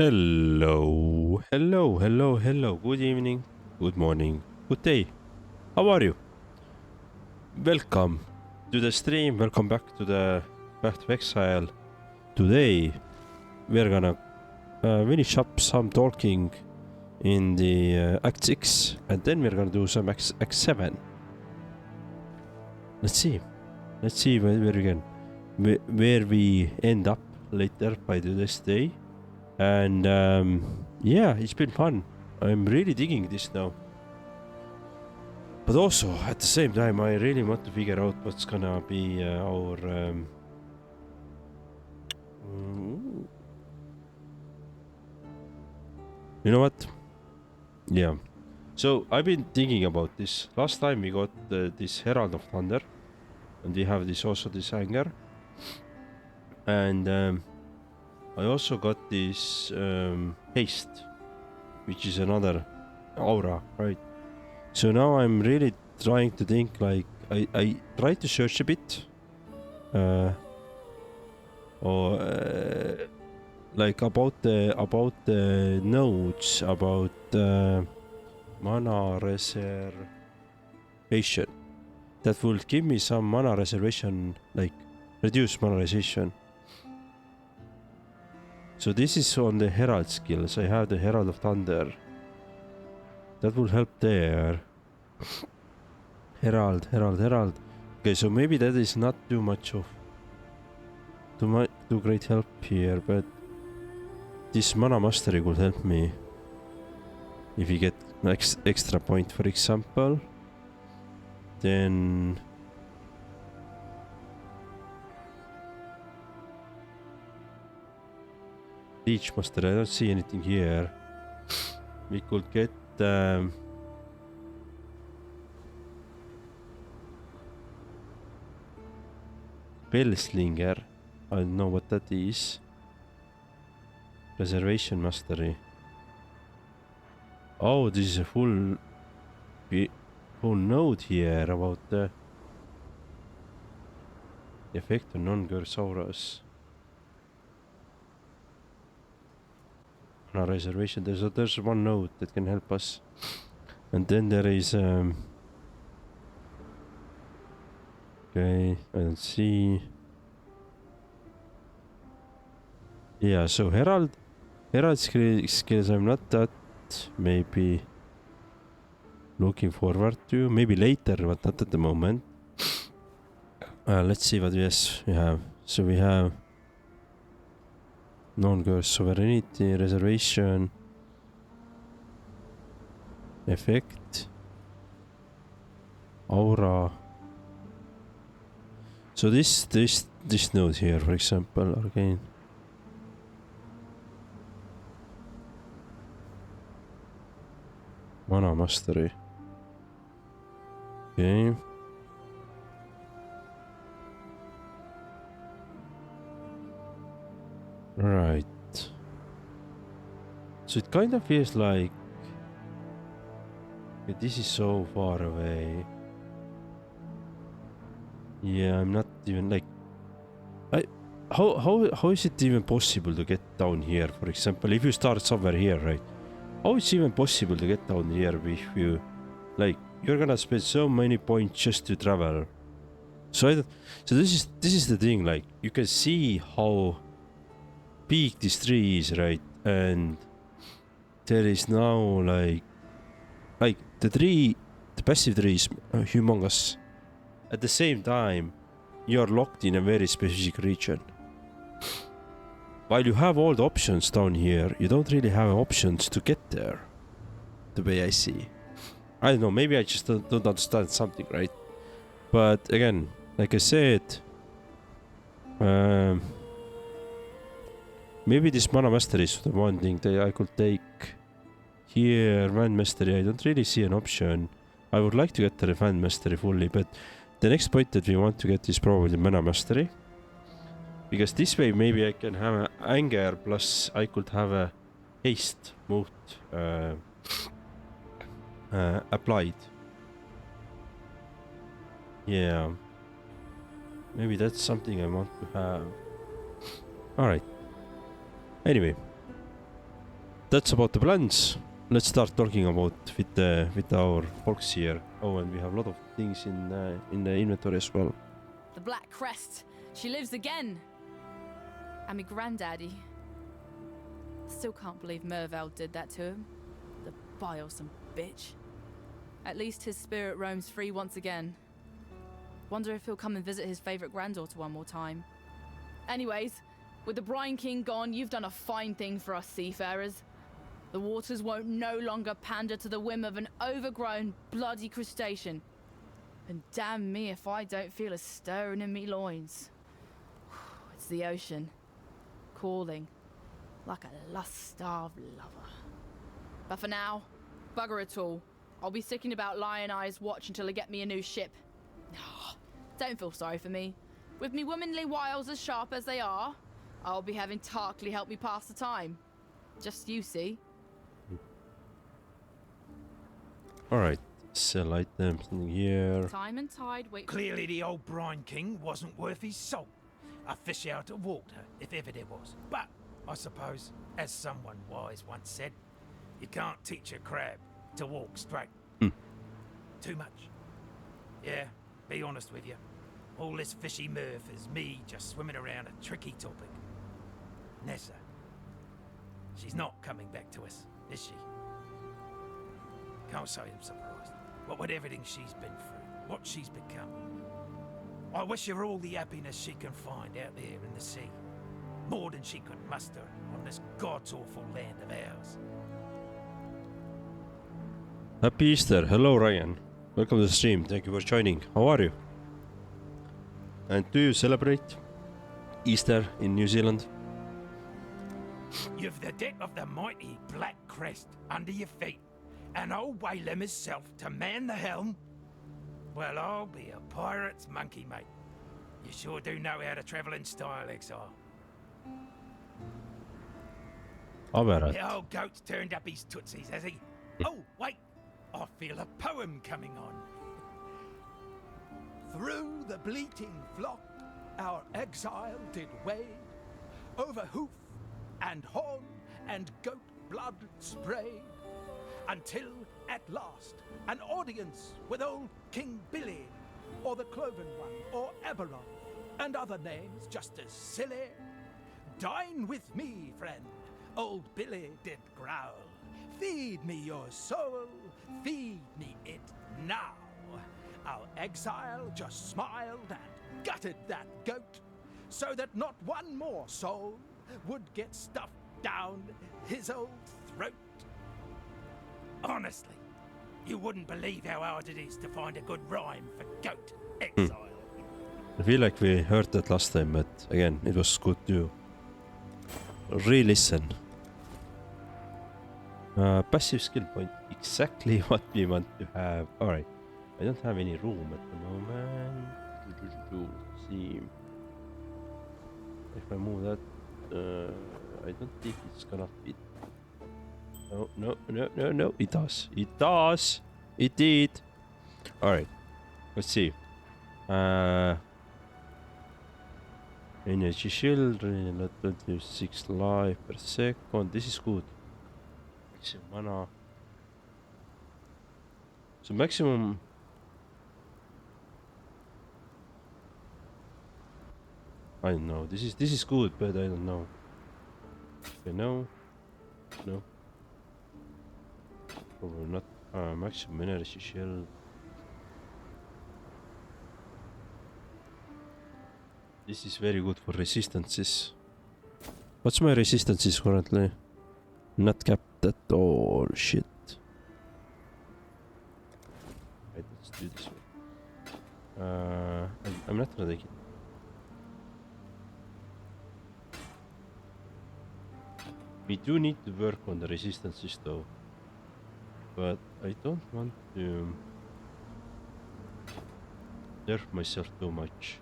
Hello, hello, hello, hello. Good evening, good morning, good day. How are you? Welcome to the stream. Welcome back to the Path of Exile. Today we're gonna finish up some talking in the Act 6 and then we're gonna do some Act 7. Let's see. Let's see where we end up later by this day. And yeah, it's been fun. I'm really digging this now. But also, at the same time, I really want to figure out what's gonna be our... You know what? Yeah. So, I've been thinking about this. Last time we got this Herald of Thunder. And we have also this Anger. And I also got this Haste. Which is another aura, right? So now I'm really trying to think, like, I tried to search a bit. Like about the nodes, about mana reservation. That will give me some mana reservation, like reduce mana reservation. So this is on the Herald skills. I have the Herald of Thunder. That will help there. Herald. Okay, so maybe that is not too much of too great help here, but this mana mastery would help me if you get an extra point, for example. Then Leech mastery. I don't see anything here. We could get Bellslinger. I don't know what that is. Reservation mastery. Oh, this is a full node here about the effect on non-curse auras. No reservation. There's one node that can help us, and then there is okay, I don't see. Yeah, so Herald skills I'm not that maybe looking forward to. Maybe later, but not at the moment. Let's see what we have. So we have non-curse sovereignty, reservation, effect, aura. So this node here, for example, again. Mana mastery. Okay. Right. So it kind of feels like this is so far away. Yeah, I'm not even like how is it even possible to get down here, for example, if you start somewhere here, right? How is it even possible to get down here if you like you're gonna spend so many points just to travel? So this is the thing, like you can see how big this tree is, right? And there is now like the passive tree is humongous. At the same time, you're locked in a very specific region. While you have all the options down here, you don't really have options to get there. The way I see. I don't know, maybe I just don't understand something, right? But again, like I said, maybe this mana mastery is the one thing that I could take here. Van mastery, I don't really see an option. I would like to get the Van mastery fully, but the next point that we want to get is probably mana mastery. Because this way maybe I can have an anger plus I could have a haste mode applied. Yeah. Maybe that's something I want to have. Alright. Anyway. that's about the plans. Let's start talking about with our folks here. Oh, and we have a lot of things in the inventory as well. The Black Crest. She lives again. And me granddaddy. Still can't believe Mervale did that to him. The bilesome bitch. At least his spirit roams free once again. Wonder if he'll come and visit his favorite granddaughter one more time. Anyways, with the Brine King gone, you've done a fine thing for us seafarers. The waters won't no longer pander to the whim of an overgrown, bloody crustacean. And damn me if I don't feel a stirring in me loins. It's the ocean, calling, like a lust-starved lover. But for now, bugger it all. I'll be sticking about Lion Eye's watch until I get me a new ship. Don't feel sorry for me. With me womanly wiles as sharp as they are, I'll be having Tarkley help me pass the time. Just you see. Alright, sell items in here. Time and tide wait. Clearly the old Brine King wasn't worth his salt. A fish out of water, if ever there was. But, I suppose, as someone wise once said, you can't teach a crab to walk straight. Too much. Yeah, be honest with you. All this fishy mirth is me just swimming around a tricky topic. Nessa. She's not coming back to us, is she? Can't say I'm surprised. What with everything she's been through, what she's become. I wish her all the happiness she can find out there in the sea. More than she could muster on this god-awful land of ours. Happy Easter. Hello, Ryan. Welcome to the stream. Thank you for joining. How are you? And do you celebrate Easter in New Zealand? You've the deck of the mighty Black Crest under your feet, and old Whalem himself to man the helm. Well, I'll be a pirate's monkey, mate. You sure do know how to travel in style, Exile. Aberrat. The old goat's turned up his tootsies, has he? Oh, wait! I feel a poem coming on. Through the bleating flock, our exile did wade, over hoof and horn and goat blood sprayed, until at last an audience with old King Billy, or the Cloven One, or Aberon, and other names just as silly. Dine with me, friend, old Billy did growl. Feed me your soul, feed me it now. Our exile just smiled and gutted that goat, so that not one more soul would get stuffed down his old throat. Honestly, you wouldn't believe how hard it is to find a good rhyme for goat, Exile. I feel like we heard that last time, but again, it was good to re-listen. Passive skill point, exactly what we want to have. Alright, I don't have any room at the moment. Let's see. If I move that, I don't think it's gonna fit. No, it does. It does! It did! Alright, let's see. Energy shield, 26 life per second. This is good. Maximum mana. So maximum. I don't know. This is good, but I don't know. Okay, no. Probably not. Maximum energy shield. This is very good for resistances. What's my resistances currently? Not capped at all. Shit. Right, let's do this one. I'm not gonna take it. We do need to work on the resistances though. But I don't want to nerf myself too much.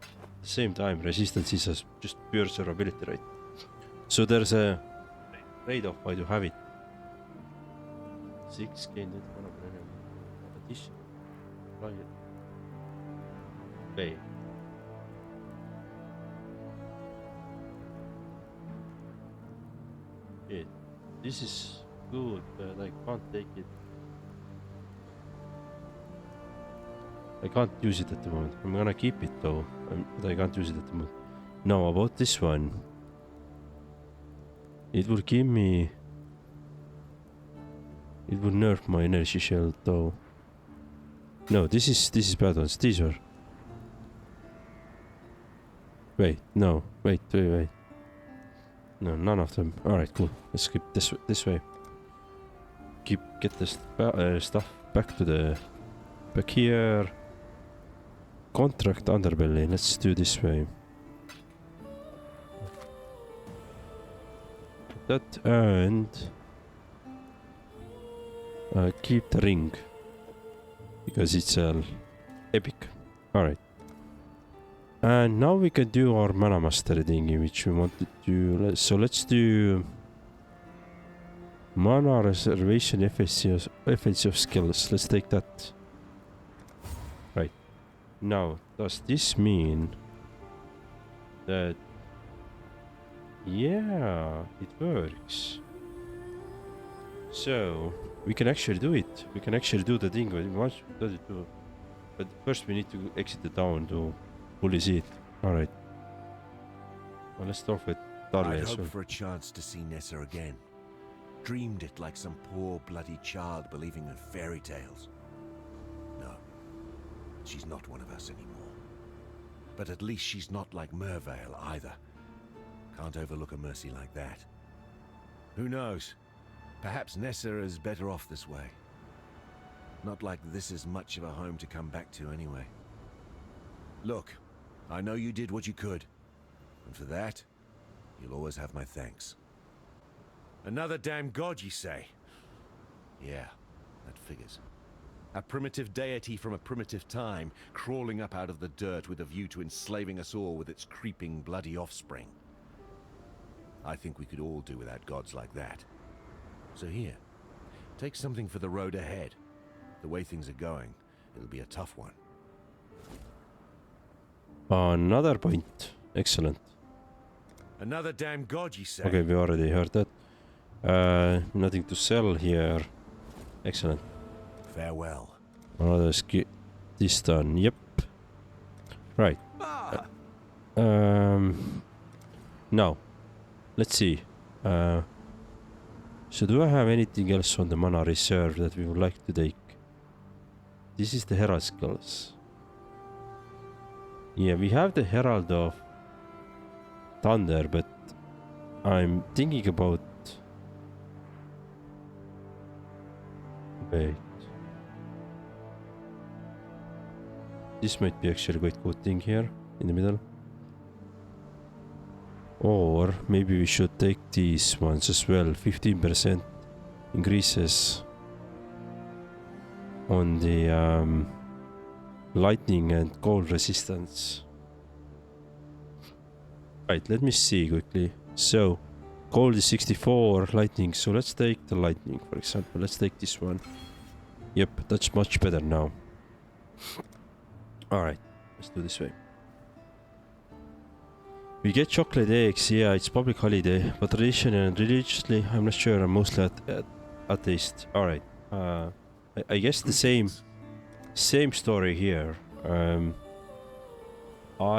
At the same time, resistance is just pure survivability, right? So there's a trade-off why to have it. 6k net mana per enemy. Addition. Pay. Shit. This is good, but I can't take it. I can't use it at the moment. I'm gonna keep it though, but I can't use it at the moment. Now about this one. It will give me... It will nerf my energy shield though. No, this is bad ones. These are... Wait, no. Wait. No, none of them. Alright, cool. Let's skip this way. Get this stuff back to the... Back here. Contract underbelly. Let's do this way. That and... keep the ring. Because it's epic. Alright. And now we can do our mana mastery thingy, which we wanted to. So let's do mana reservation offensive skills. Let's take that. Right. Now, does this mean that... Yeah, it works. So, we can actually do it. We can actually do the thing we want to do. But first we need to exit the town to fully see it. Alright. Well, let's start with Darley I as well. hoped for a chance to see Nessa again. Dreamed it like some poor bloody child believing in fairy tales. No, she's not one of us anymore. But at least she's not like Mervale either. Can't overlook a mercy like that. Who knows? Perhaps Nessa is better off this way. Not like this is much of a home to come back to anyway. Look, I know you did what you could. And for that, you'll always have my thanks. Another damn god, you say? Yeah, that figures. A primitive deity from a primitive time, crawling up out of the dirt with a view to enslaving us all with its creeping bloody offspring. I think we could all do without gods like that. So here, take something for the road ahead. The way things are going, it'll be a tough one. Another point. Excellent. Another damn god, you say? Okay, we already heard that. Nothing to sell here. Excellent. Farewell. Let's get this done. Yep. Right. Now, let's see. So do I have anything else on the mana reserve that we would like to take? This is the Herald skills. Yeah, we have the Herald of Thunder, but I'm thinking about... Wait. This might be actually quite good thing here in the middle. Or maybe we should take these ones as well. 15% increases on the lightning and cold resistance. Right, let me see quickly. So, cold is 64, lightning. So let's take the lightning, for example. Let's take this one. Yep, that's much better now. Alright, let's do this way. We get chocolate eggs, yeah, it's public holiday, but traditionally and religiously, I'm not sure, I'm mostly atheist. Alright, I guess the same story here. I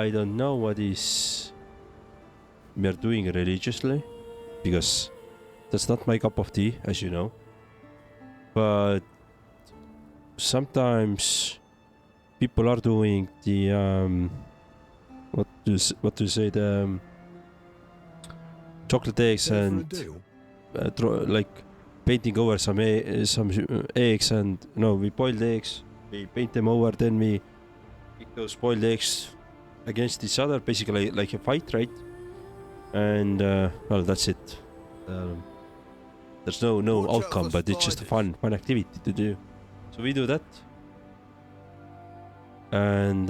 don't know what is we're doing religiously, because that's not my cup of tea, as you know. But sometimes people are doing the what to say, the chocolate eggs and like painting over some eggs, and no, we boil the eggs, we paint them over, then we kick those boiled eggs against each other, basically like a fight, right? And well, that's it. There's no outcome, but it's just a fun activity to do. So we do that. And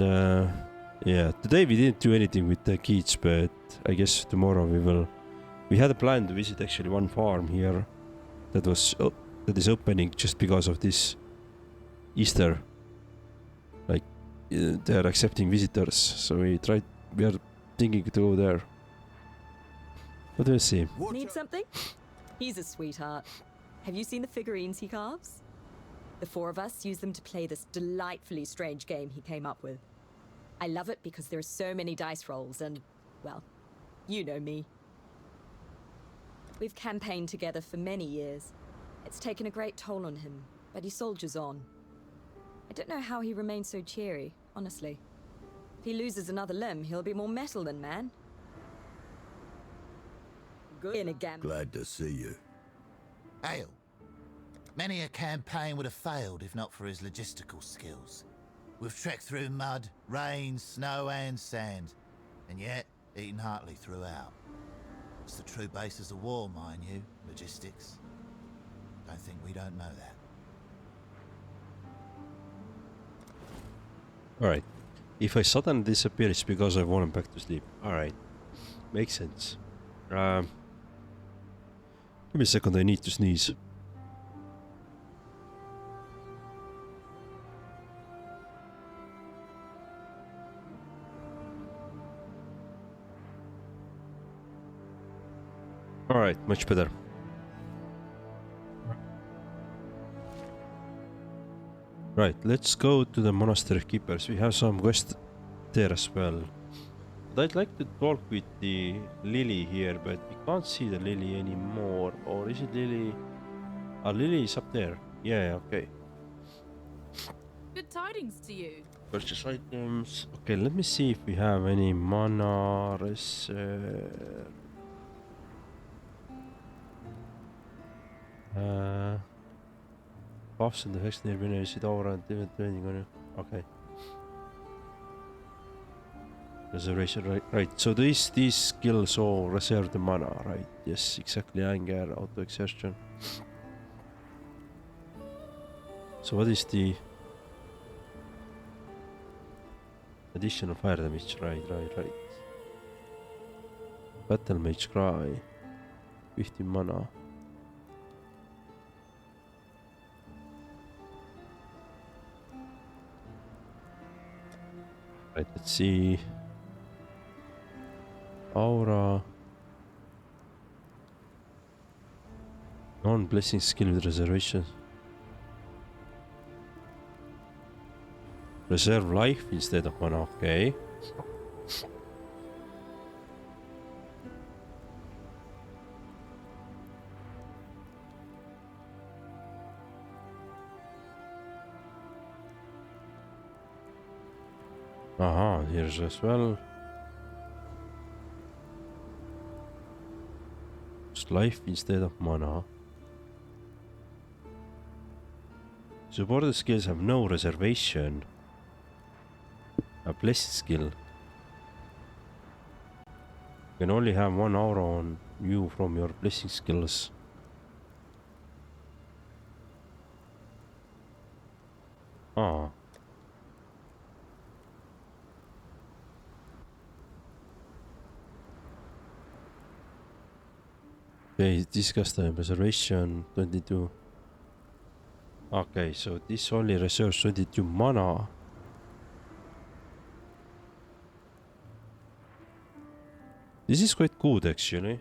yeah, today we didn't do anything with the kids, but I guess tomorrow we will. We had a plan to visit actually one farm here that is opening just because of this Easter. Like they're accepting visitors, so we are thinking to go there. But we'll see. Need something? He's a sweetheart. Have you seen the figurines he carves? The four of us use them to play this delightfully strange game he came up with. I love it because there are so many dice rolls and, well, you know me. We've campaigned together for many years. It's taken a great toll on him, but he soldiers on. I don't know how he remains so cheery, honestly. If he loses another limb, he'll be more metal than man. Good in a gamble. Glad to see you. Ale. Many a campaign would have failed if not for his logistical skills. We've trekked through mud, rain, snow and sand, and yet eaten heartily throughout. It's the true basis of war, mind you, logistics. Don't think we don't know that. Alright. If I suddenly disappear, it's because I want him back to sleep. Alright. Makes sense. Give me a second, I need to sneeze. Alright, much better. Right, let's go to the Monastery of Keepers. We have some quests there as well. But I'd like to talk with the Lily here, but we can't see the Lily anymore. Or is it Lily? Lily is up there. Yeah, okay. Good tidings to you. Purchase items. Okay, let me see if we have any mana reserve. Buffs and effects near benefit aura and different training on you. Okay. Reservation, right. So these skills all reserve the mana, right? Yes, exactly. Anger, auto exertion. So what is the additional fire damage? Right. Battle Mage Cry. 50 mana. Right, let's see. Aura. Non-blessing skill with reservation. Reserve life instead of mana, okay. Aha, here's as well. Just life instead of mana. Supported skills have no reservation. A blessed skill. You can only have one aura on you from your blessing skills. Ah. Okay, discuss the reservation 22. Okay, so this only reserves 22 mana. This is quite good actually.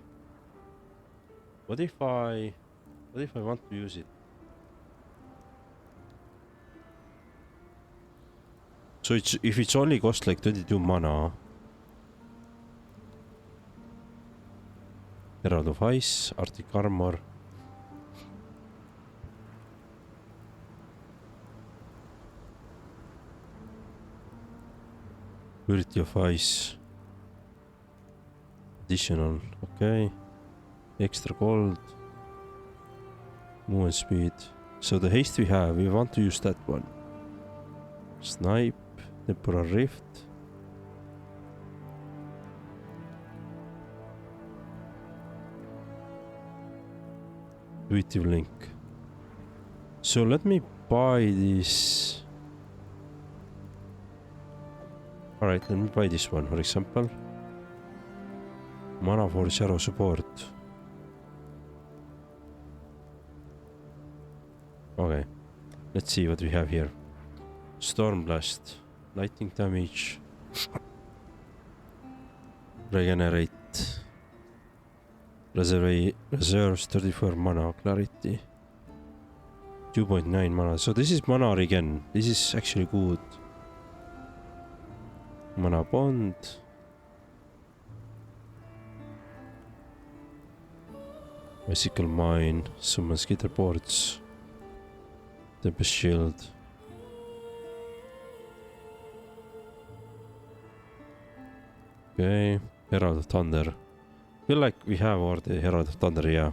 What if I want to use it? So if it's only cost like 22 mana. Herald of Ice, Arctic Armor. Purity of Ice. Additional, okay. Extra gold. Movement speed. So the haste we have, we want to use that one. Snipe, Temporal Rift. Intuitive Link. So let me buy this. Alright, let me buy this one, for example. Mana for Shadow support. Okay, let's see what we have here. Storm Blast, lightning damage, regenerate, Reserves 34 mana, clarity 2.9 mana. So this is mana regen. This is actually good. Mana bond. Bicycle mine. Summon skitter boards. Tempest shield. Okay. Herald of Thunder. Feel like we have already Herald of Thunder, yeah.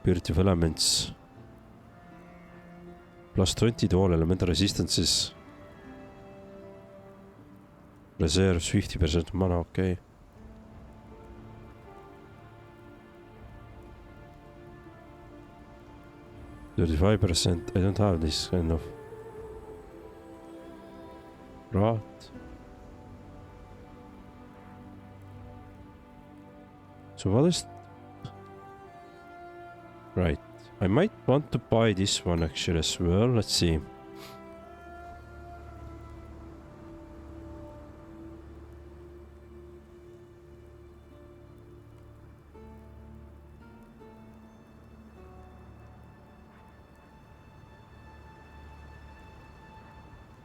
Purity of Elements. Plus 20 to all elemental resistances. Reserves 50% mana, okay. %. I don't have this kind of. Right. So what is... Right. I might want to buy this one actually as well. Let's see.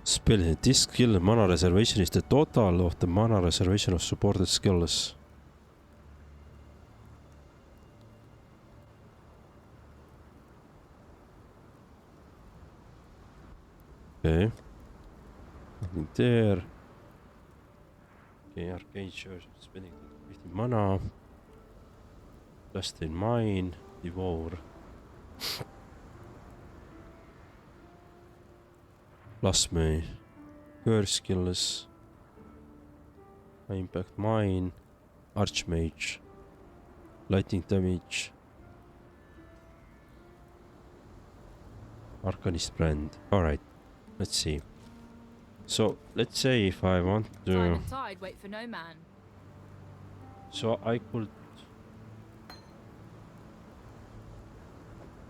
Spell. This skill mana reservation is the total of the mana reservation of supported skills. Okay. Nothing there. Okay, arcane shows spending 50 mana. Dust in mine. Devour. Plus me. Curse skills. High impact mine. Archmage. Lightning damage. Arcanist brand. Alright. Let's see. So let's say if I want to. Time and tide wait for no man. So I could.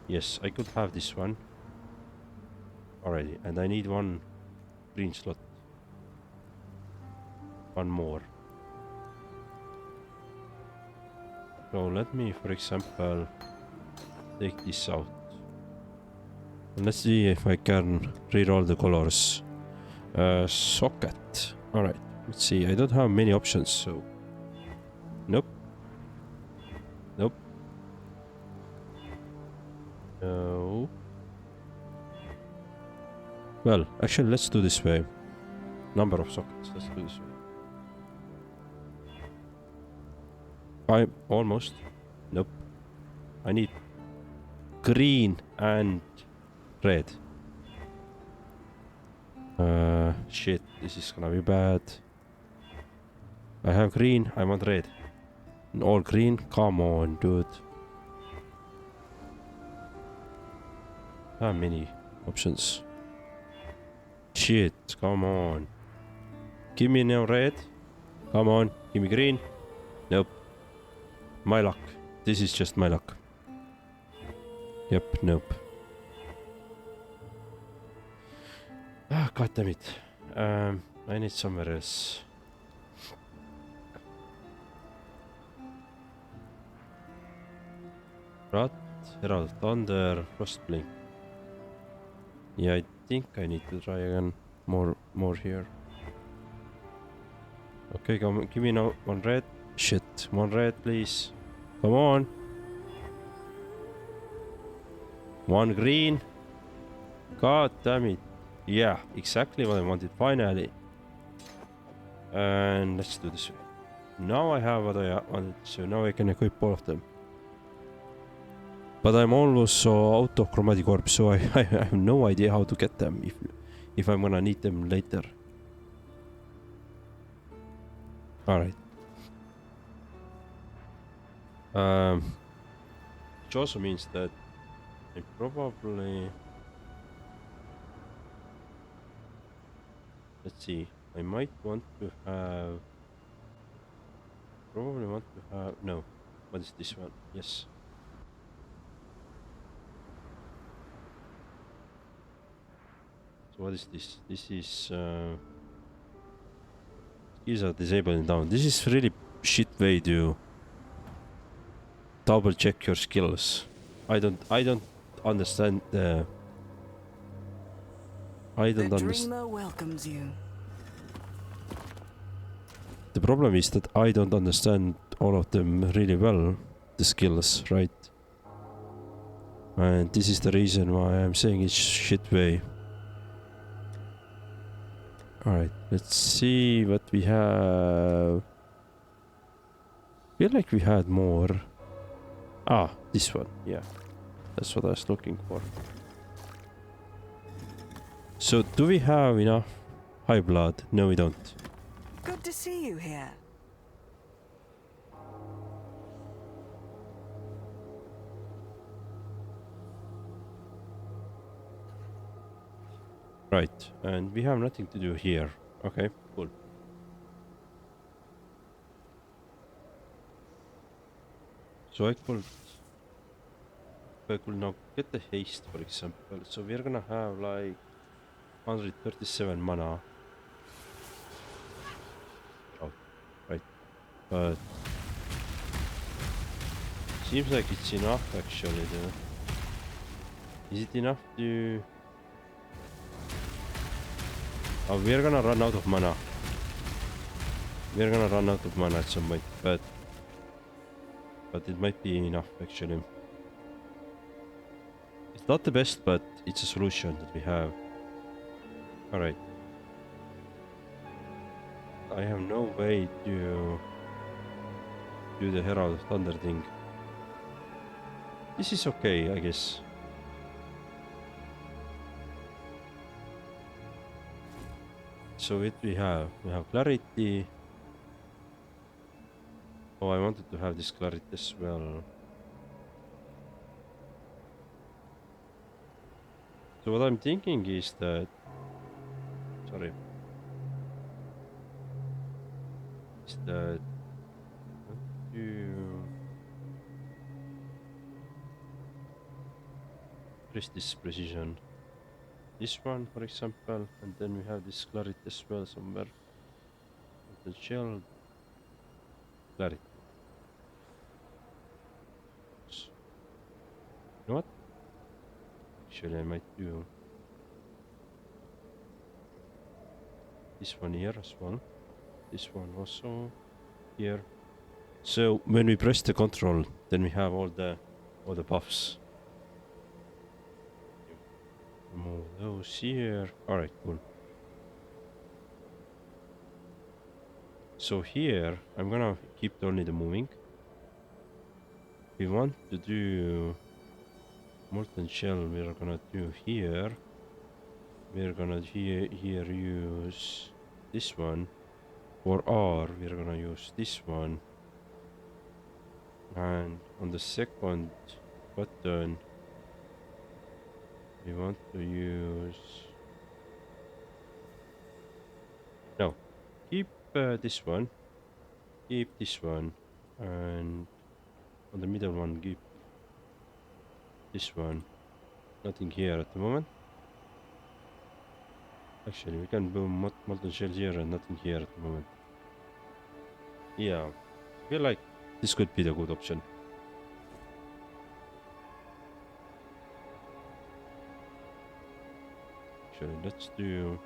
Yes, I could have this one already, and I need one green slot. One more. So let me, for example, take this out. And let's see if I can reroll the colors. Socket. Alright, let's see. I don't have many options, so. Nope. Nope. No. Well, actually, let's do this way. Number of sockets. Let's do this way. Almost. Nope. I need green and red. Shit, this is gonna be bad. I have green, I want red. All green? Come on, dude. How many options? Shit, come on. Give me now red. Come on, give me green. Nope. My luck. This is just my luck. Yep, nope. Ah, god damn it. I need somewhere else. Rat, Herald Thunder, Frostblink. Yeah, I think I need to try again. More here. Okay, come on, give me now one red. Shit, one red, please. Come on. One green. God damn it. Yeah, exactly what I wanted, finally. And let's do this way. Now I have what I wanted, so now I can equip all of them. But I'm also out of chromatic orbs, so I have no idea how to get them if I'm gonna need them later. Alright. Which also means that I probably... Let's see, I might want to have... Probably want to have... No, what is this one? Yes. So what is this? This is... These are disabled and down. This is really shit way to... double check your skills. I don't understand the. I don't The understand. dreamer welcomes you. The problem is that I don't understand all of them really well, the skills, right? And this is the reason why I'm saying it's shit way. Alright, let's see what we have. Feel like we had more. Ah, this one, yeah. That's what I was looking for. So, do we have enough high blood? No, we don't. Good to see you here. Right, and we have nothing to do here. Okay, cool. So I could now get the haste, for example. So we're gonna have like 137 mana. Oh, right. But seems like it's enough actually though. Is it enough to... Oh, we're gonna run out of mana. We're gonna run out of mana at some point, but it might be enough actually. It's not the best, but it's a solution that we have. Alright. I have no way to do the Herald of Thunder thing. This is okay, I guess. So what we have clarity. Oh, I wanted to have this clarity as well. So what I'm thinking is that... Sorry. Is that... What is this precision? This one, for example, and then we have this clarity as well somewhere. The shell clarity. You know what? Actually, I might do this one here as well. This one also here. So when we press the control, then we have all the buffs. Move those here. Alright, cool. So here, I'm gonna keep only the moving. We want to do molten shell, we're gonna do here. We're gonna here use this one. For R, we're gonna use this one. And on the second button, we want to use... No, keep this one, keep this one, and on the middle one keep this one. Nothing here at the moment. Actually, we can boom molten shells here and nothing here at the moment. Yeah, I feel like this could be the good option. Actually, let's do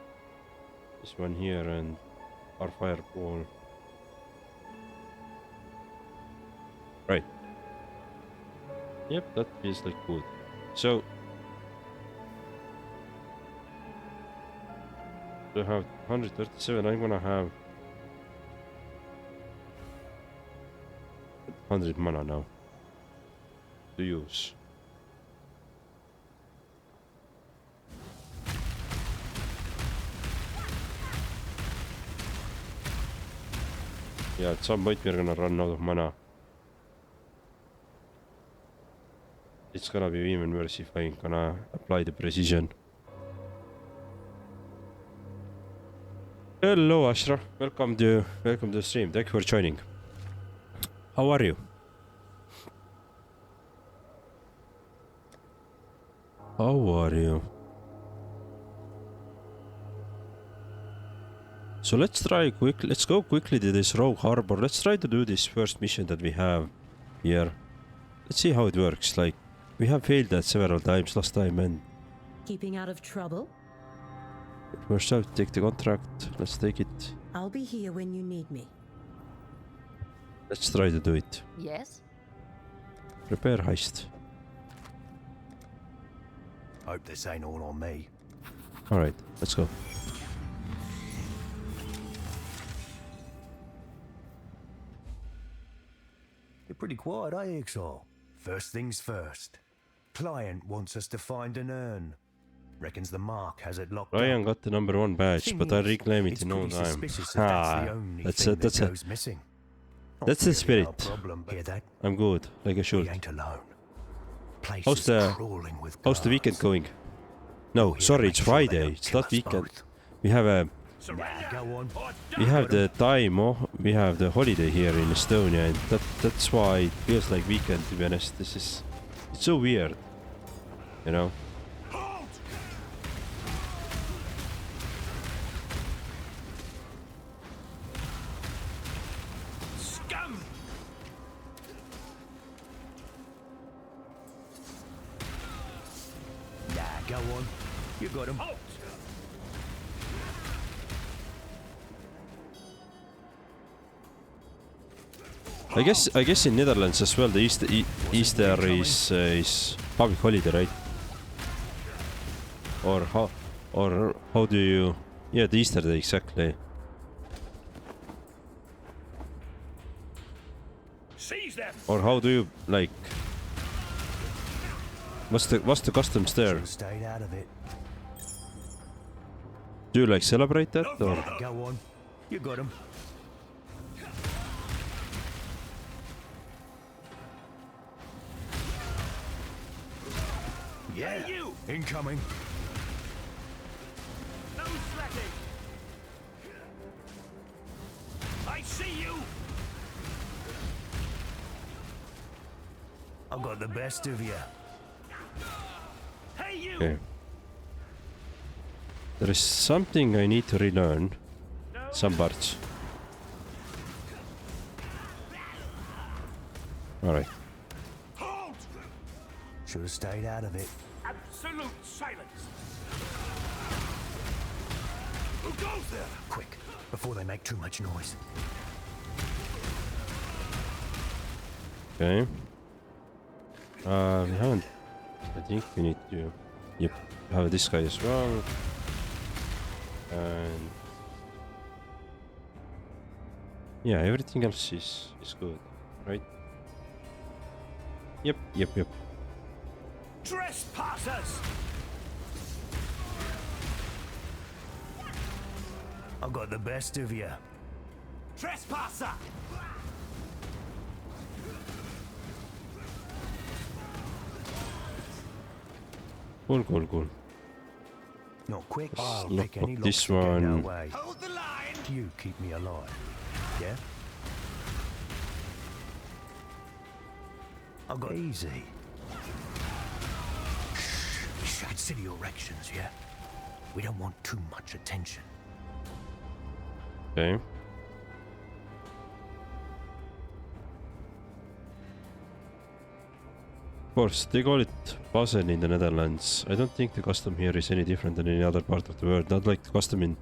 this one here and our fireball. Right. Yep, that feels like good. So to have 137, I'm gonna have 100 mana now to use. Yeah, at some point we're gonna run out of mana. It's gonna be even worse if I'm gonna apply the precision. Hello Ashra, welcome to the stream. Thank you for joining. How are you? How are you? So let's go quickly to this rogue harbor. Let's try to do this first mission that we have here. let's see how it works. Like, we have failed that several times last time, and Keeping out of trouble? it works out. Take the contract. Let's take it. I'll be here when you need me. Let's try to do it. Yes? Prepare heist. Hope this ain't all on me. All right, let's go. You're pretty quiet, eh, Exile? First things first. Client wants us to find an urn. Reckons the Mark has it locked Ryan up. got the #1 badge, but I Thing is, reclaim it it's in no pretty time. suspicious if that's the Ah, only that's thing it. that That's it. goes missing. Not That's the really our spirit. problem, but hear that? I'm good, like I We should. ain't alone. Place How's is the- crawling with How's the weekend guards. going? No, We're sorry, here it's to make sure they Friday. don't It's kill not us weekend. both. We have a Nah, go on. we have the time off. We have the holiday here in Estonia, and that's why it feels like weekend. To be honest, it's so weird, you know. Scum! Nah, go on. You got him. Halt! I guess in Netherlands as well, the Easter is public holiday, right? Or how do you? Yeah, the Easter day exactly. Seize them! Or how do you like? What's the customs there? Should've stayed out of it. Do you like celebrate that or? Go on. You got him. Yeah. Hey, you! Incoming. No slacking! I see you! I've got the best of you. Hey, you! Okay. There is something I need to relearn. Some parts. Alright. Halt! Should have stayed out of it. Absolute silence! Who goes there? Quick, before they make too much noise. Okay. We haven't. I think we need to. Yep. Have this guy as well. And yeah, everything else is good, right? Yep. Trespassers! I've got the best of you. Trespasser! Cool. Not quick. Let's I'll lock pick any up this locks that get in our one. way. Hold the line! You keep me alive. Yeah? I've got easy. Shh. Consider your actions, yeah? We don't want too much attention. Okay. Of course, they call it Basen in the Netherlands. I don't think the custom here is any different than any other part of the world. Not like the custom in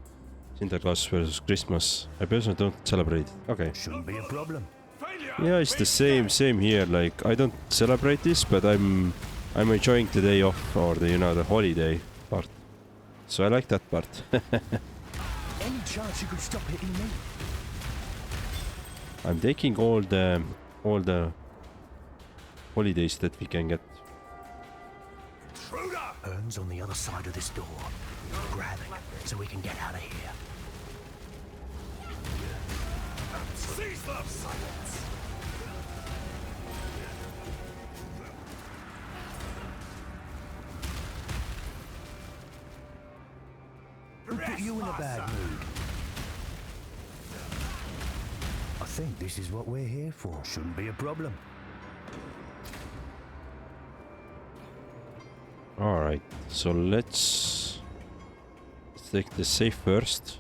Sinterklaas versus Christmas. I personally don't celebrate it. Okay. Shouldn't be a problem. Failure! Yeah, it's the same here. Like, I don't celebrate this, but I'm enjoying the day off or the the holiday part. So I like that part. Any chance you could stop hitting me? I'm taking all the holidays that we can get. Intruder! Urn's on the other side of this door. Grab it so we can get out of here. Seize them! Silence! Who put you in a bad mood? I think this is what we're here for. Shouldn't be a problem. Alright, so let's take the safe first.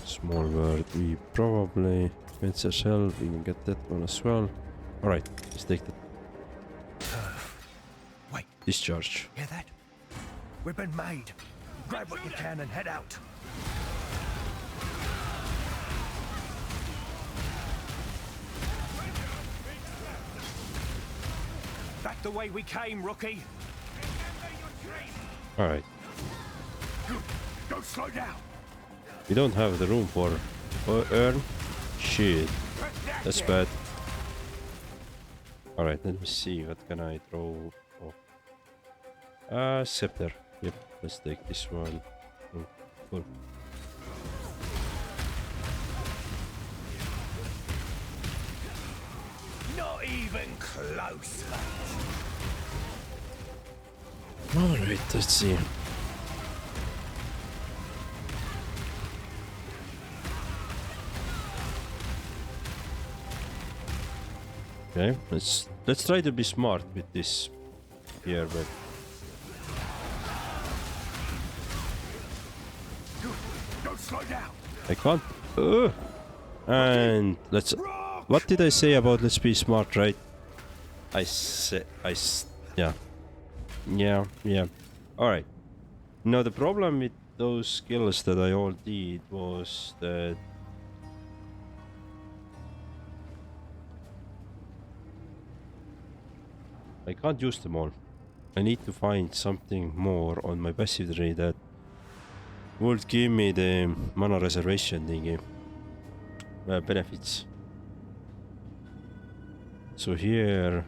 Small world, we probably Cancer shell, we can get that one as well. Alright, let's take that. Wait, Discharge. hear that? We've been made. Grab what you can and head out. Back the way we came, rookie. Alright. Don't slow down. We don't have the room for earn. Shit. That's bad. Alright, let me see. What can I throw off? Scepter. Yep, let's take this one. Oh, cool. Not even close. Alright, let's see. Okay, let's try to be smart with this here, but Don't slow down. I can't. And let's. What did I say about let's be smart, right? Yeah. Alright. Now the problem with those skills that I all did was that I can't use them all. I need to find something more on my passive tree that would give me the mana reservation thingy. Benefits. So here...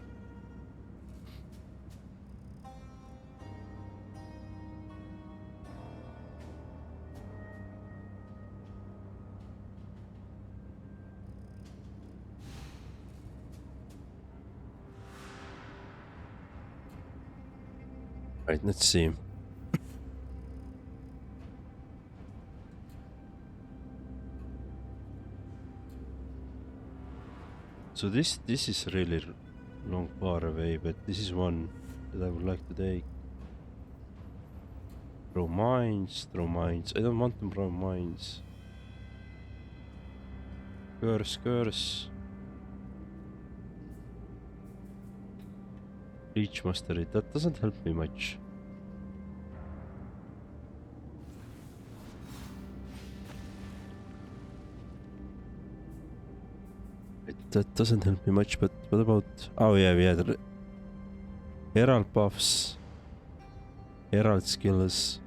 Right, let's see. So this is really long far away, but this is one that I would like to take. Throw mines. I don't want to throw mines. Curse. Reach mastery. That doesn't help me much. That doesn't help me much, but what about... Oh yeah, we had Herald buffs. Herald skills.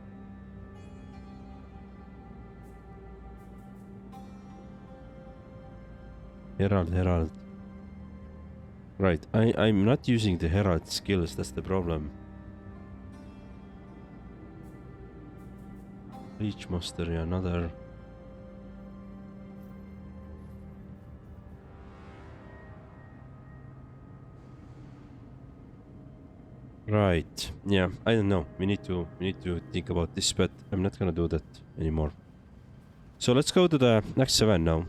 Herald. Right, I'm not using the Herald skills, that's the problem. Reach mastery, another... Right, yeah, I don't know. We need to think about this, but I'm not gonna do that anymore. So let's go to the Act 7 now.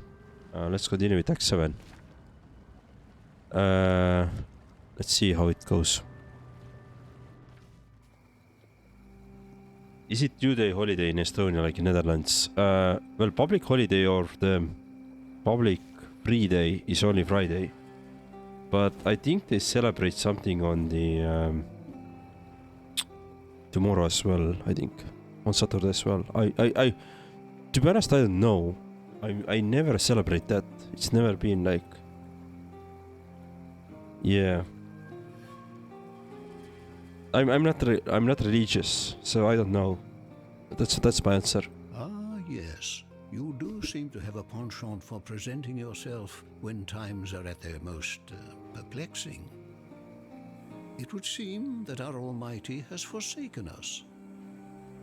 Let's continue with Act 7. Let's see how it goes. Is it 2-day holiday in Estonia like in Netherlands? Well, public holiday or the public free day is only Friday. But I think they celebrate something on the tomorrow as well, I think. On Saturday as well. I to be honest, I don't know. I never celebrate that. It's never been like... Yeah. I'm not religious, so I don't know. That's my answer. Ah, yes. You do seem to have a penchant for presenting yourself when times are at their most perplexing. It would seem that our Almighty has forsaken us.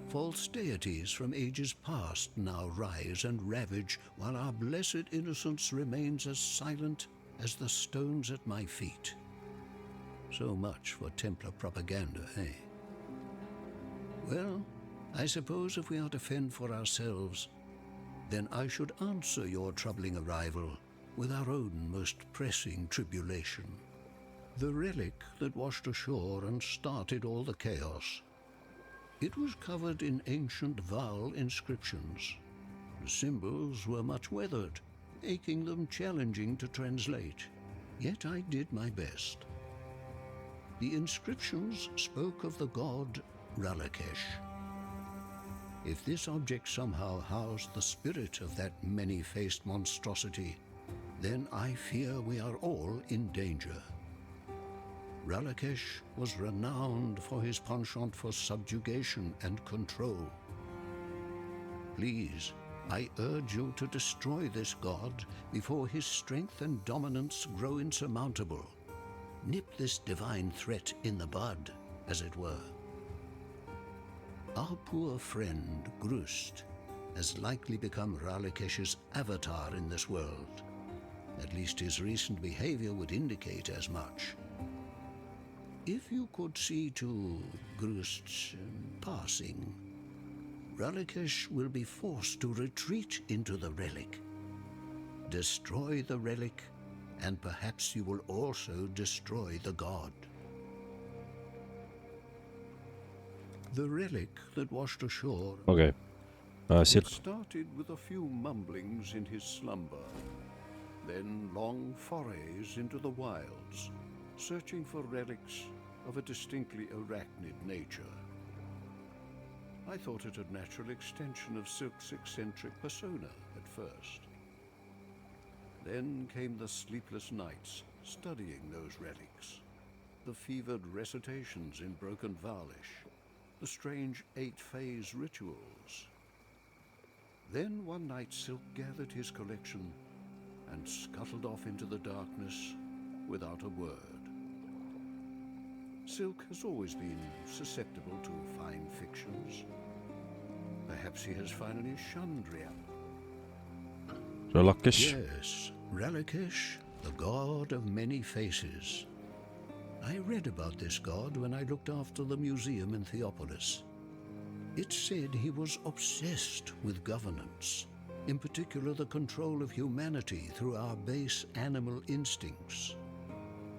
False deities from ages past now rise and ravage, while our blessed innocence remains as silent as the stones at my feet. So much for Templar propaganda, eh? Well, I suppose if we are to fend for ourselves, then I should answer your troubling arrival with our own most pressing tribulation. The relic that washed ashore and started all the chaos. It was covered in ancient Val inscriptions. The symbols were much weathered, making them challenging to translate. Yet I did my best. The inscriptions spoke of the god Ralakesh. If this object somehow housed the spirit of that many-faced monstrosity, then I fear we are all in danger. Ralakesh was renowned for his penchant for subjugation and control. Please, I urge you to destroy this god before his strength and dominance grow insurmountable. Nip this divine threat in the bud, as it were. Our poor friend, Grust, has likely become Ralakesh's avatar in this world. At least his recent behavior would indicate as much. If you could see to Grust's passing, Ralakesh will be forced to retreat into the relic. Destroy the relic, and perhaps you will also destroy the god. The relic that washed ashore okei it started with a few mumblings in his slumber, then long forays into the wilds, searching for relics of a distinctly arachnid nature. I thought it a natural extension of Silk's eccentric persona at first. Then came the sleepless nights studying those relics, the fevered recitations in broken Varlish, the strange 8-phase rituals. Then one night Silk gathered his collection and scuttled off into the darkness without a word. Silk has always been susceptible to fine fictions. Perhaps he has finally shunned reality. Ralakesh. Yes, Ralakesh, the god of many faces. I read about this god when I looked after the museum in Theopolis. It said he was obsessed with governance, in particular the control of humanity through our base animal instincts.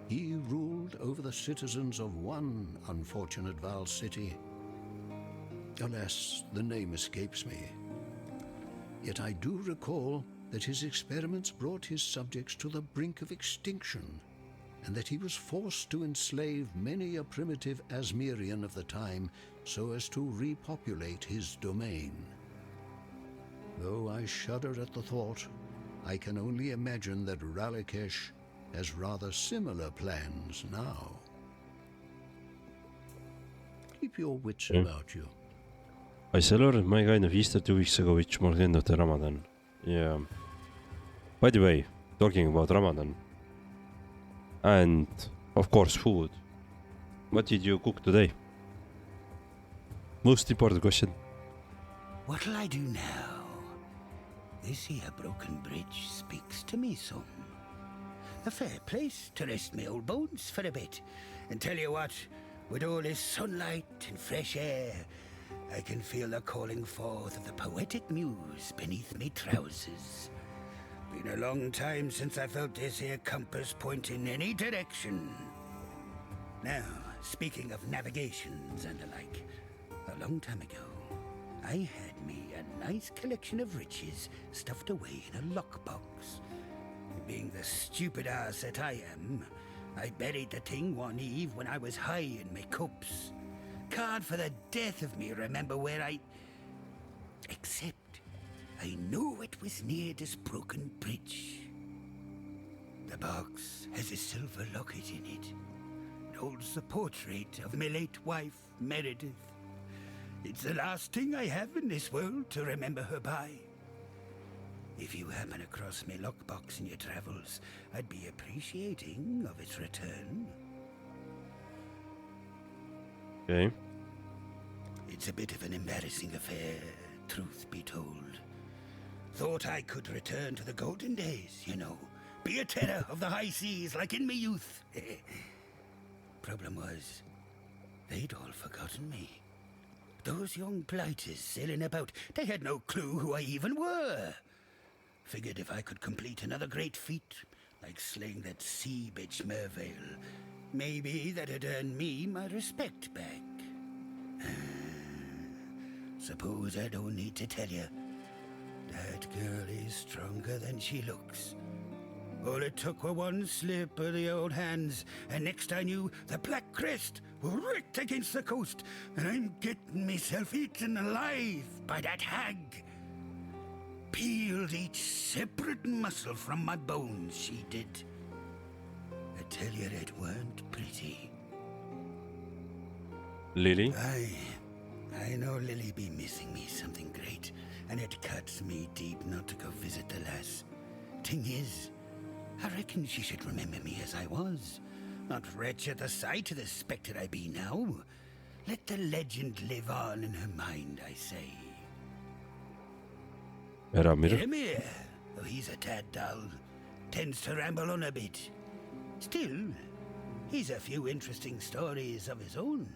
He ruled over the citizens of one unfortunate Val city. Alas, the name escapes me. Yet I do recall that his experiments brought his subjects to the brink of extinction, and that he was forced to enslave many a primitive Asmerian of the time so as to repopulate his domain. Though I shudder at the thought, I can only imagine that Ralakesh has rather similar plans now. Keep your wits about you. I still learned my kind of Easter 2 weeks ago, which marked the end of the Ramadan. Yeah. By the way, talking about Ramadan, and of course food, what did you cook today? Most important question. What'll I do now? This here broken bridge speaks to me some. A fair place to rest my old bones for a bit. And tell you what, with all this sunlight and fresh air, I can feel the calling forth of the poetic muse beneath me trousers. Been a long time since I felt this here compass point in any direction. Now, speaking of navigations and the like, a long time ago, I had me a nice collection of riches stuffed away in a lockbox. Being the stupid ass that I am, I buried the thing one eve when I was high in my cups. God for the death of me remember where except I knew it was near this broken bridge. The box has a silver locket in it. It holds the portrait of my late wife, Meredith. It's the last thing I have in this world to remember her by. If you happen across my lockbox in your travels, I'd be appreciating of its return. Okay. It's a bit of an embarrassing affair, truth be told. Thought I could return to the golden days, you know. Be a terror of the high seas like in my youth. Problem was, they'd all forgotten me. Those young blighters sailing about, they had no clue who I even were. Figured if I could complete another great feat, like slaying that sea bitch Mervale, maybe that'd earn me my respect back. Suppose I don't need to tell you. That girl is stronger than she looks. All it took were one slip of the old hands, and next I knew, the Black Crest were right against the coast, and I'm getting myself eaten alive by that hag. Peeled each separate muscle from my bones, she did. I tell you, it weren't pretty. Lily? I know Lily be missing me something great, and it cuts me deep not to go visit the lass. Thing is, I reckon she should remember me as I was, not retch at the sight of the spectre I be now. Let the legend live on in her mind, I say. Eramir? Emir, though he's a tad dull, tends to ramble on a bit. Still, he's a few interesting stories of his own,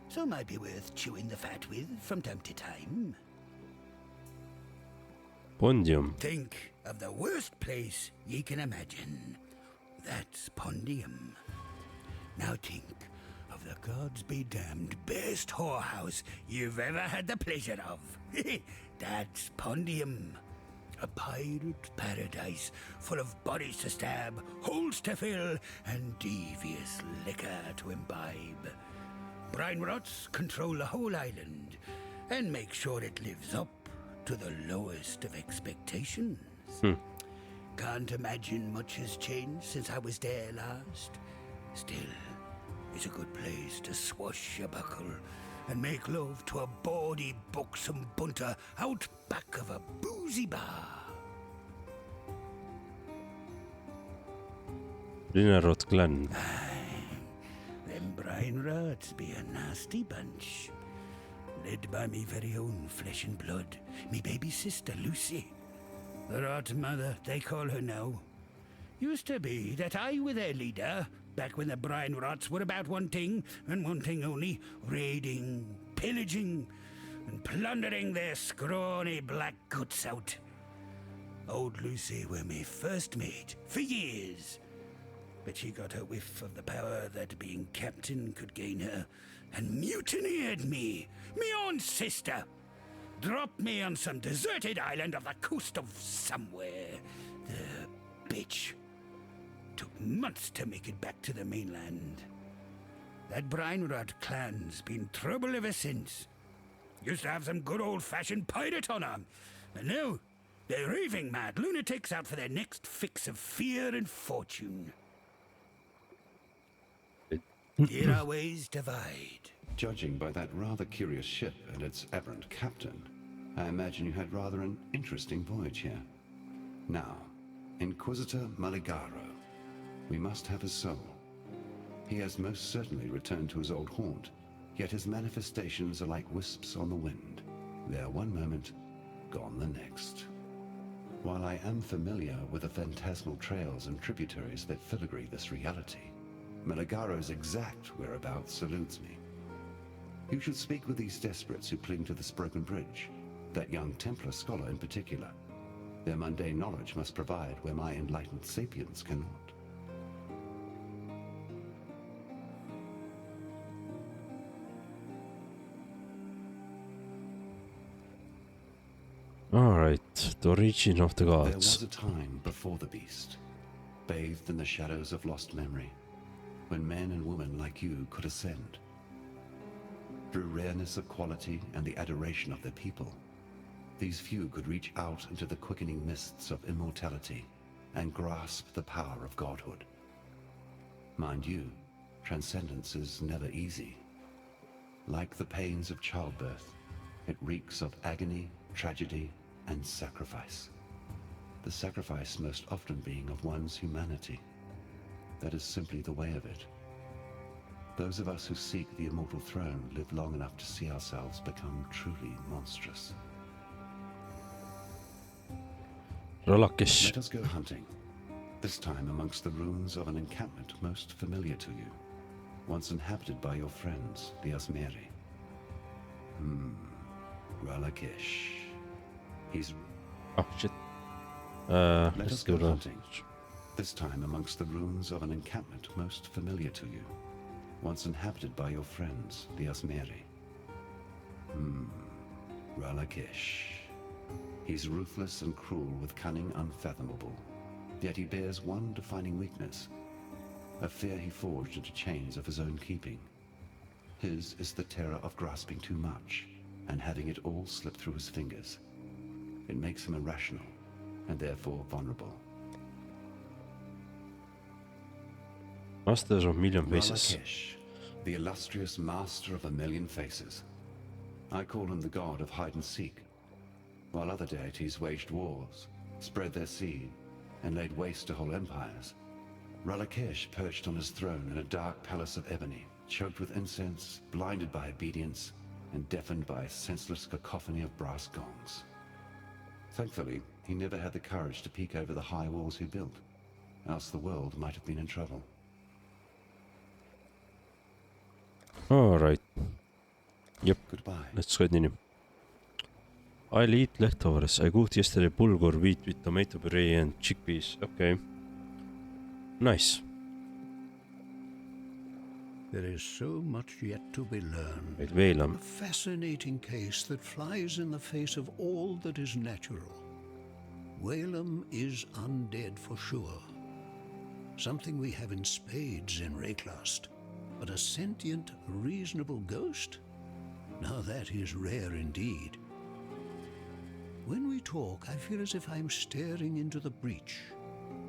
so might be worth chewing the fat with from time to time. Pondium. Think of the worst place ye can imagine. That's Pondium. Now think of the gods be damned best whorehouse you've ever had the pleasure of. That's Pondium. A pirate paradise full of bodies to stab, holes to fill, and devious liquor to imbibe. Brine rots control the whole island and make sure it lives up to the lowest of expectations. Can't imagine much has changed since I was there last. Still, it's a good place to swashbuckle and make love to a bawdy, buxom bunter out back of a boozy bar. Rinarot Glen. Them brine rods be a nasty bunch. Led by me very own flesh and blood, me baby sister Lucy. The rot mother, they call her now. Used to be that I were their leader, back when the brine rots were about one thing, and one thing only, raiding, pillaging, and plundering their scrawny black guts out. Old Lucy were me first mate, for years. But she got a whiff of the power that being captain could gain her, and mutineered me own sister. Dropped me on some deserted island off the coast of somewhere. The bitch. Took months to make it back to the mainland. That brine rot clan's been trouble ever since. Used to have some good old-fashioned pirate on 'em. And now, they're raving mad lunatics out for their next fix of fear and fortune. Here our ways divide. Judging by that rather curious ship and its aberrant captain, I imagine you had rather an interesting voyage here. Now, Inquisitor Maligaro. We must have his soul. He has most certainly returned to his old haunt, yet his manifestations are like wisps on the wind. There one moment, gone the next. While I am familiar with the phantasmal trails and tributaries that filigree this reality, Maligaro's exact whereabouts eludes me. You should speak with these desperates who cling to this broken bridge, that young Templar scholar in particular. Their mundane knowledge must provide where my enlightened sapiens cannot. Alright, the origin of the There gods. was a time before the beast, bathed in the shadows of lost memory, when men and women like you could ascend. Through rareness of quality and the adoration of their people, these few could reach out into the quickening mists of immortality and grasp the power of godhood. Mind you, transcendence is never easy. Like the pains of childbirth, it reeks of agony, tragedy, and sacrifice. The sacrifice most often being of one's humanity. That is simply the way of it. Those of us who seek the immortal throne live long enough to see ourselves become truly monstrous. Rolakis. Let us go hunting. This time amongst the ruins of an encampment most familiar to you, once inhabited by your friends, the Asmeri. Ralakish. He's... Oh shit. Let Let's us go go to... hunting. This time amongst the ruins of an encampment most familiar to you, once inhabited by your friends, the Asmeri. Ralakish. He's ruthless and cruel with cunning unfathomable. Yet he bears one defining weakness, a fear he forged into chains of his own keeping. His is the terror of grasping too much and having it all slip through his fingers. It makes him irrational and therefore vulnerable. Masters of Million Faces. Ralakesh, the illustrious master of a million faces. I call him the god of hide and seek. While other deities waged wars, spread their seed, and laid waste to whole empires, Ralakesh perched on his throne in a dark palace of ebony, choked with incense, blinded by obedience, and deafened by a senseless cacophony of brass gongs. Thankfully, he never had the courage to peek over the high walls he built, else the world might have been in trouble. Alright. Yep. Goodbye. Let's continue. I'll eat leftovers. I cooked yesterday bulgur, wheat with tomato puree and chickpeas. Okay. Nice. There is so much yet to be learned. Meil veel on. A fascinating case that flies in the face of all that is natural. Whalem is undead for sure. Something we have in spades in Rayclast. But a sentient, reasonable ghost? Now that is rare indeed. When we talk, I feel as if I'm staring into the breach,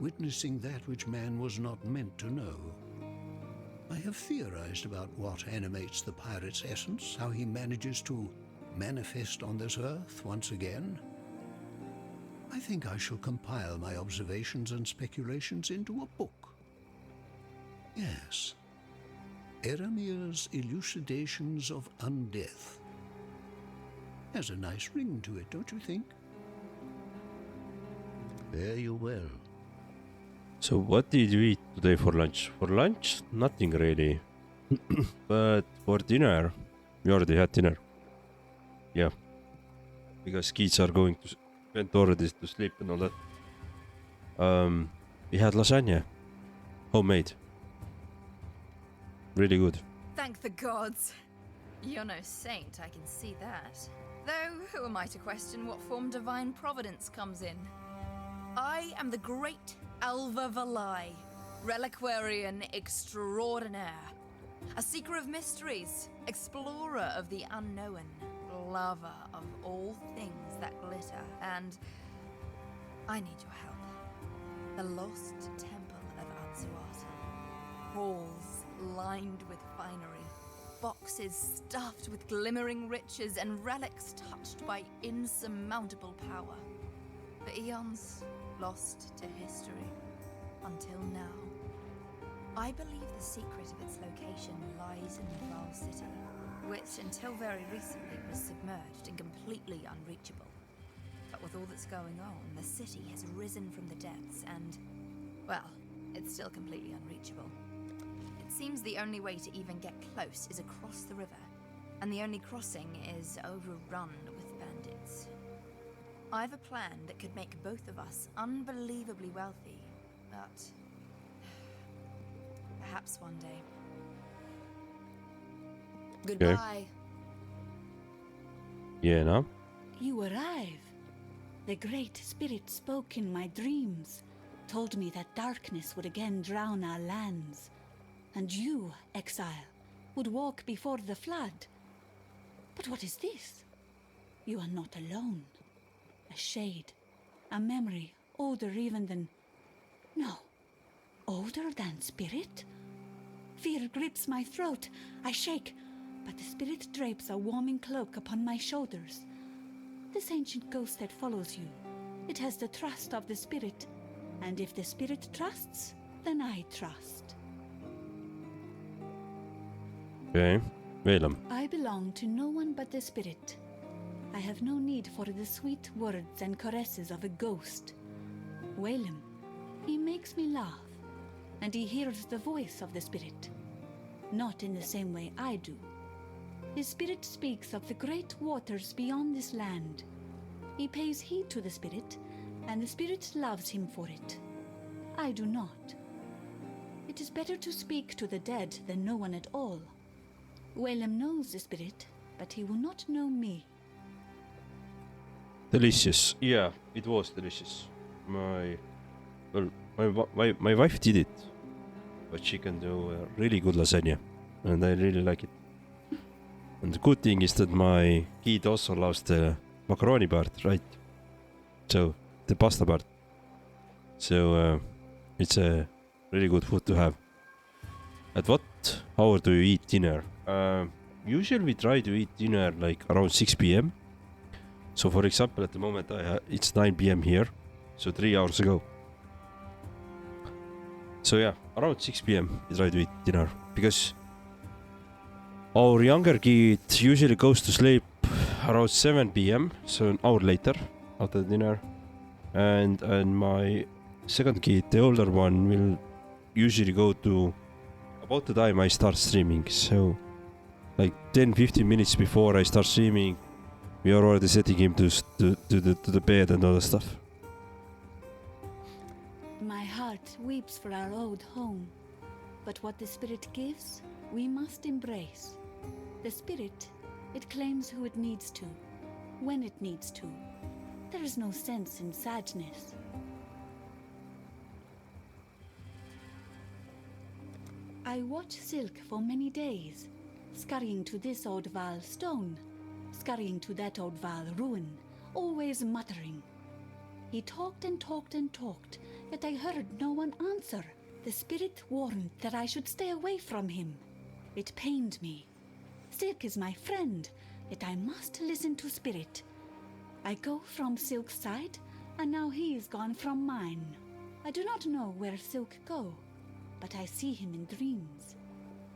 witnessing that which man was not meant to know. I have theorized about what animates the pirate's essence, how he manages to manifest on this earth once again. I think I shall compile my observations and speculations into a book. Yes. Eramir's Elucidations of Undeath. Has a nice ring to it, don't you think? Fare you well. So what did you eat today for lunch? For lunch? Nothing really. But for dinner, we already had dinner. Yeah. Because kids are going to went already to sleep and all that. We had lasagna. Homemade. Really good. Thank the gods. You're no saint, I can see that. Though, who am I to question what form divine providence comes in? I am the great Alva Valai, reliquarian extraordinaire. A seeker of mysteries, explorer of the unknown, lover of all things that glitter, and I need your help. The lost temple of Atsuata. Halls lined with finery, boxes stuffed with glimmering riches, and relics touched by insurmountable power. For eons lost to history, until now. I believe the secret of its location lies in the Val City, which until very recently was submerged and completely unreachable. But with all that's going on, the city has risen from the depths and, well, it's still completely unreachable. It seems the only way to even get close is across the river, and the only crossing is overrun with bandits. I have a plan that could make both of us unbelievably wealthy, but perhaps one day. Goodbye. Yeah, no? You arrive. The Great Spirit spoke in my dreams, told me that darkness would again drown our lands, and you, exile, would walk before the flood. But what is this? You are not alone. A shade, a memory, older even than... No, older than spirit? Fear grips my throat. I shake, but the spirit drapes a warming cloak upon my shoulders. This ancient ghost that follows you, it has the trust of the spirit, and if the spirit trusts, then I trust. Okay, veel. I belong to no one but the spirit. I have no need for the sweet words and caresses of a ghost. Whalem, he makes me laugh, and he hears the voice of the spirit. Not in the same way I do. His spirit speaks of the great waters beyond this land. He pays heed to the spirit, and the spirit loves him for it. I do not. It is better to speak to the dead than no one at all. Whalem knows the spirit, but he will not know me. Delicious. Yeah, it was delicious. My wife did it, but she can do a really good lasagna, and I really like it. And the good thing is that my kid also loves the macaroni part, right? So the pasta part. So it's a really good food to have. At what hour do you eat dinner? Usually we try to eat dinner like around 6 p.m. So for example, at the moment it's 9 p.m. here, so 3 hours ago. So yeah, around 6 p.m. we try to eat dinner because our younger kid usually goes to sleep around 7 p.m. So an hour later after dinner, and my second kid, the older one, will usually go to about the time I start streaming. So like 10-15 minutes before I start streaming, we are already setting him to the bed and all that stuff. My heart weeps for our old home, but what the spirit gives, we must embrace. The spirit, it claims who it needs to, when it needs to. There is no sense in sadness. I watched Silk for many days, scurrying to this old Val stone, scurrying to that old Val ruin, always muttering. He talked and talked and talked, yet I heard no one answer. The spirit warned that I should stay away from him. It pained me. Silk is my friend, yet I must listen to spirit. I go from Silk's side, and now he is gone from mine. I do not know where Silk go, but I see him in dreams.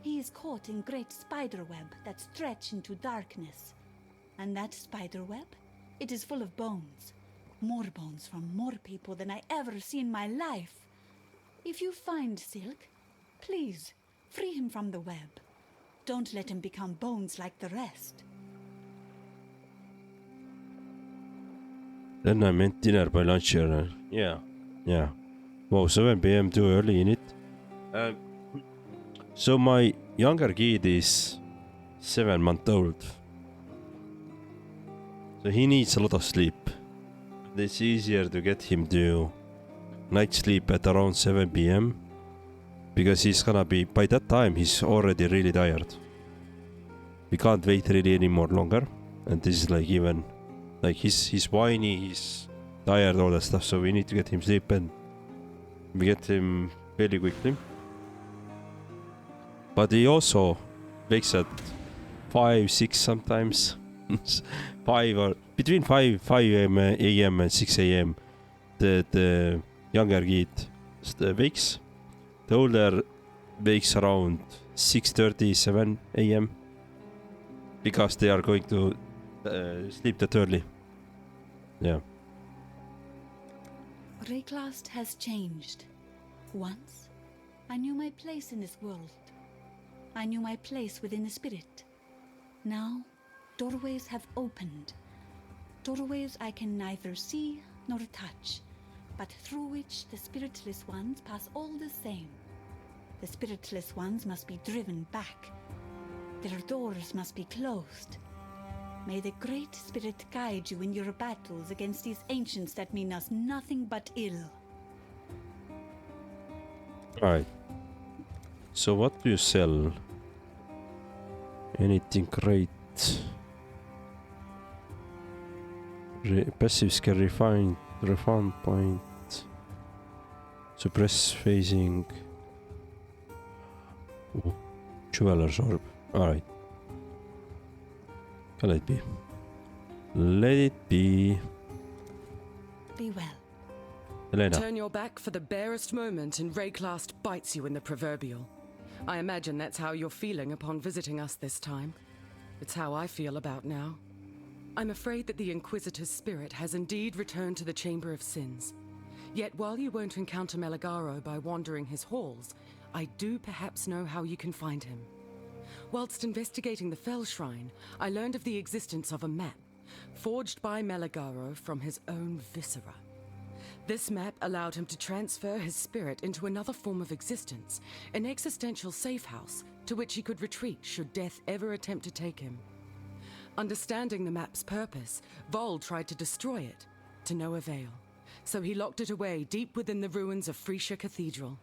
He is caught in great spiderweb that stretch into darkness. And that spiderweb, it is full of bones. More bones from more people than I ever see in my life. If you find Silk, please, free him from the web. Don't let him become bones like the rest. Then I meant dinner by lunch. Yeah. Wow, 7 p.m. too early in it. So my younger kid is 7 months old. So he needs a lot of sleep. It's easier to get him to night sleep at around 7 p.m. because he's gonna be, by that time he's already really tired. We can't wait really anymore longer, and this is like even like he's whiny, he's tired, all that stuff, so we need to get him sleep, and we get him fairly quickly. But he also wakes at 5, 6 sometimes. 5 or between 5 a.m. and 6 a.m. The younger kid wakes. The older wakes around 6:30, 7 a.m. because they are going to sleep that early. Yeah. Rayclast has changed. Once, I knew my place in this world. I knew my place within the spirit. Now, doorways have opened. Doorways I can neither see nor touch, but through which the spiritless ones pass all the same. The spiritless ones must be driven back. Their doors must be closed. May the Great Spirit guide you in your battles against these ancients that mean us nothing but ill. Alright. So what do you sell? Anything great? Passive skill refine point. Suppress phasing. Ooh. Jeweler's orb. Alright. Let it be. Let it be. Be well. Elena. Turn your back for the barest moment and Rayclast bites you in the proverbial. I imagine that's how you're feeling upon visiting us this time. It's how I feel about now. I'm afraid that the Inquisitor's spirit has indeed returned to the Chamber of Sins. Yet while you won't encounter Meligaro by wandering his halls, I do perhaps know how you can find him. Whilst investigating the Fell Shrine, I learned of the existence of a map, forged by Meligaro from his own viscera. This map allowed him to transfer his spirit into another form of existence, an existential safe house to which he could retreat should death ever attempt to take him. Understanding the map's purpose, Vol tried to destroy it, to no avail. So he locked it away deep within the ruins of Frisia Cathedral.